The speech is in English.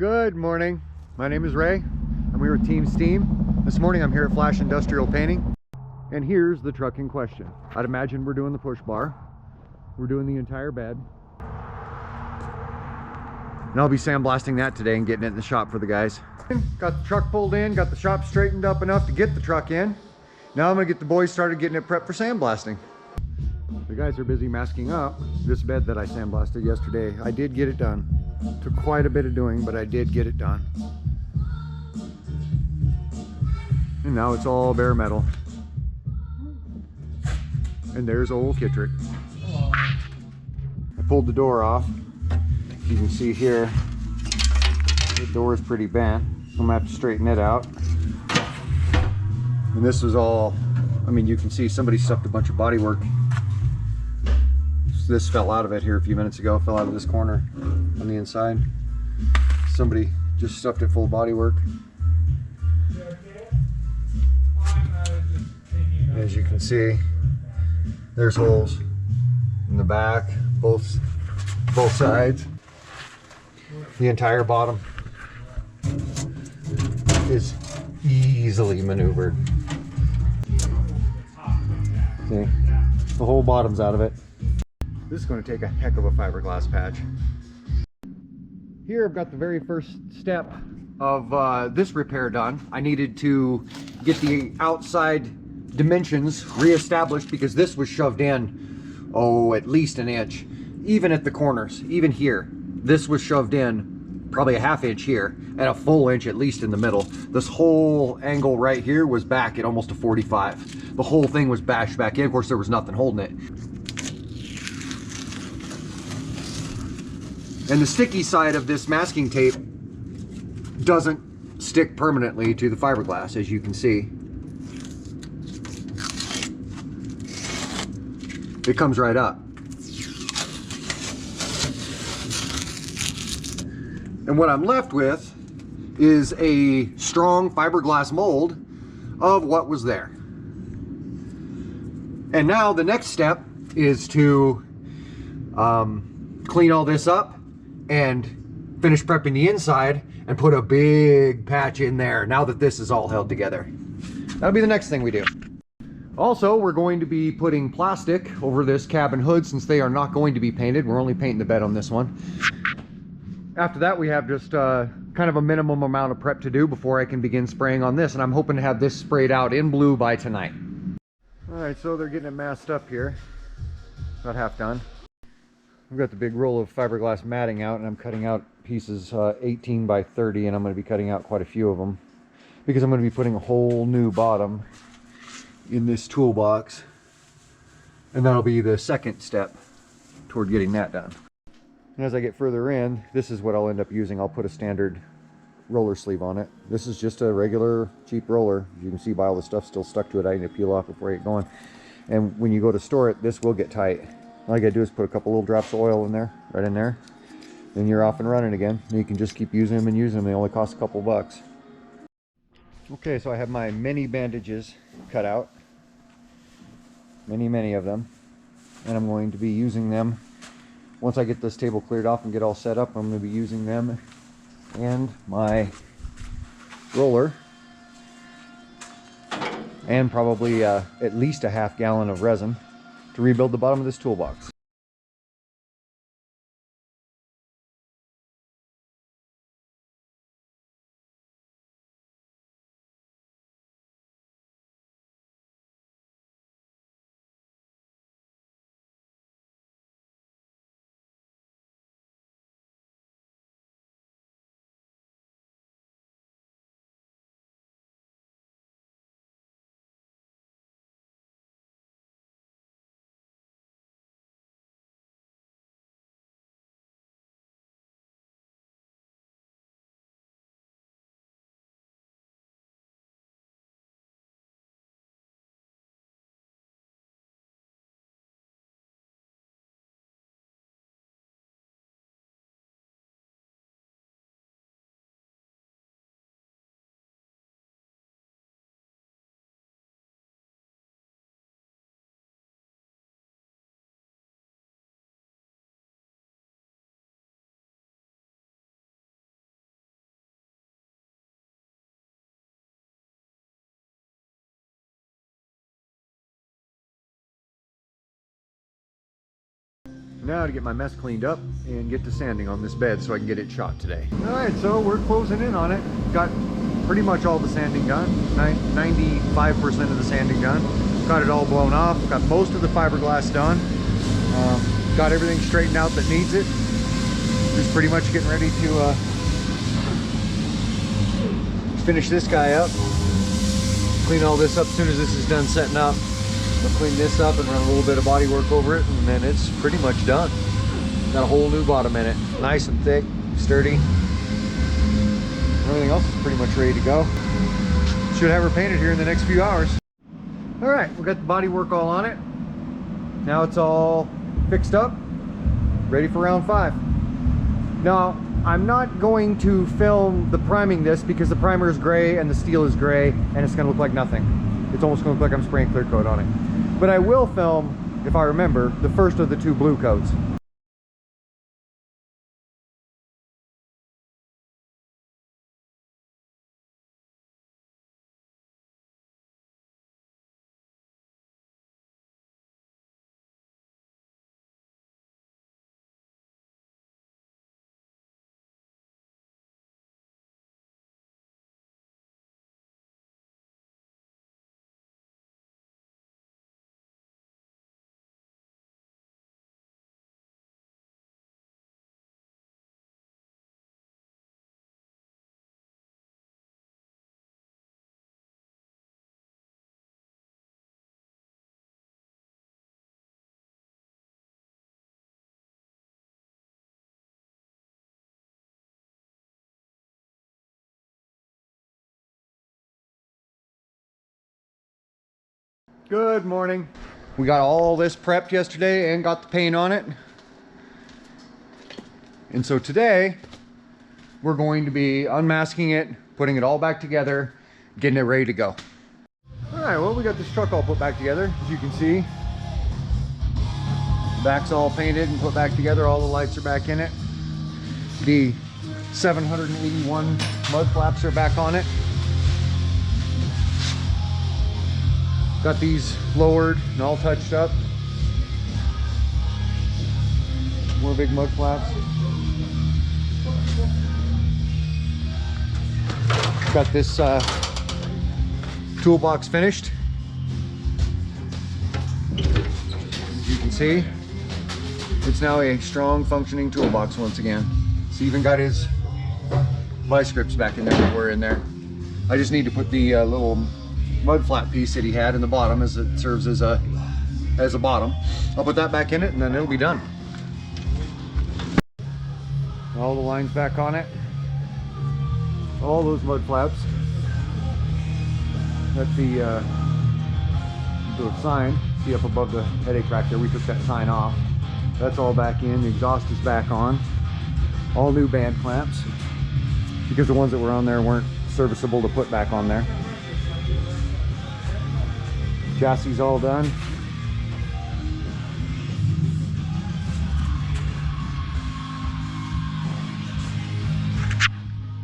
Good morning. My name is Ray. I'm here with Team S.T.E.A.M. This morning I'm here at Flash Industrial Painting. And here's the truck in question. I'd imagine we're doing the push bar. We're doing the entire bed. And I'll be sandblasting that today and getting it in the shop for the guys. Got the truck pulled in, got the shop straightened up enough to get the truck in. Now I'm gonna get the boys started getting it prepped for sandblasting. The guys are busy masking up this bed that I sandblasted yesterday. I did get it done. Took quite a bit of doing, but I did get it done. And now it's all bare metal. And there's old Kittrick. I pulled the door off. You can see here, the door is pretty bent. So I'm gonna have to straighten it out. And this was all, I mean, you can see somebody stuffed a bunch of body work. This fell out of it here a few minutes ago, fell out of this corner on the inside. Somebody just stuffed it full of body work. As you can see, there's holes in the back, both sides. The entire bottom is easily maneuvered. See, the whole bottom's out of it. This is going to take a heck of a fiberglass patch. Here I've got the very first step of this repair done. I needed to get the outside dimensions reestablished because this was shoved in, oh, at least an inch. Even at the corners, even here. This was shoved in probably a ½ inch here and a full inch at least in the middle. This whole angle right here was back at almost a 45. The whole thing was bashed back in. Of course, there was nothing holding it. And the sticky side of this masking tape doesn't stick permanently to the fiberglass, as you can see. It comes right up. And what I'm left with is a strong fiberglass mold of what was there. And now the next step is to clean all this up and finish prepping the inside and put a big patch in there now that this is all held together. That'll be the next thing we do. Also, we're going to be putting plastic over this cabin hood since they are not going to be painted. We're only painting the bed on this one. After that, we have just kind of a minimum amount of prep to do before I can begin spraying on this, and I'm hoping to have this sprayed out in blue by tonight. All right, so they're getting it masked up here. About half done. I've got the big roll of fiberglass matting out, and I'm cutting out pieces 18 by 30, and I'm going to be cutting out quite a few of them because I'm going to be putting a whole new bottom in this toolbox, and that'll be the second step toward getting that done. And as I get further in, this is what I'll end up using. I'll put a standard roller sleeve on it. This is just a regular cheap roller. As you can see by all the stuff still stuck to it, I need to peel off before I get going. And when you go to store it, this will get tight. All I gotta do is put a couple little drops of oil in there, right in there. Then you're off and running again. And you can just keep using them and using them. They only cost a couple bucks. Okay, so I have my mini bandages cut out. Many of them. And I'm going to be using them. Once I get this table cleared off and get all set up, I'm going to be using them and my roller. And probably at least a ½ gallon of resin to rebuild the bottom of this toolbox. Now to get my mess cleaned up and get to sanding on this bed so I can get it shot today. All right, so we're closing in on it. Got pretty much all the sanding done, 95% of the sanding done. Got it all blown off, got most of the fiberglass done. Got everything straightened out that needs it. Just pretty much getting ready to finish this guy up. Clean all this up as soon as this is done setting up. I'll clean this up and run a little bit of body work over it, and then it's pretty much done. Got a whole new bottom in it. Nice and thick, sturdy. Everything else is pretty much ready to go. Should have her painted here in the next few hours. All right, we got the body work all on it. Now it's all fixed up, ready for round 5. Now, I'm not going to film the priming this because the primer is gray and the steel is gray and it's gonna look like nothing. It's almost gonna look like I'm spraying clear coat on it. But I will film, if I remember, the first of the 2 blue coats. Good morning. We got all this prepped yesterday and got the paint on it. And so today we're going to be unmasking it, putting it all back together, getting it ready to go. All right, well, we got this truck all put back together, as you can see. The back's all painted and put back together. All the lights are back in it. The 781 mud flaps are back on it. Got these lowered and all touched up. More big mud flaps. Got this toolbox finished. As you can see, it's now a strong functioning toolbox once again. It's even got his vice grips back in there that were in there. I just need to put the little mud flap piece that he had in the bottom, as it serves as a bottom. I'll put that back in it and then it'll be done. All the lines back on it. All those mud flaps. That's the sign. See up above the headache rack there, we took that sign off. That's all back in. The exhaust is back on. All new band clamps, because the ones that were on there weren't serviceable to put back on there. Chassis all done.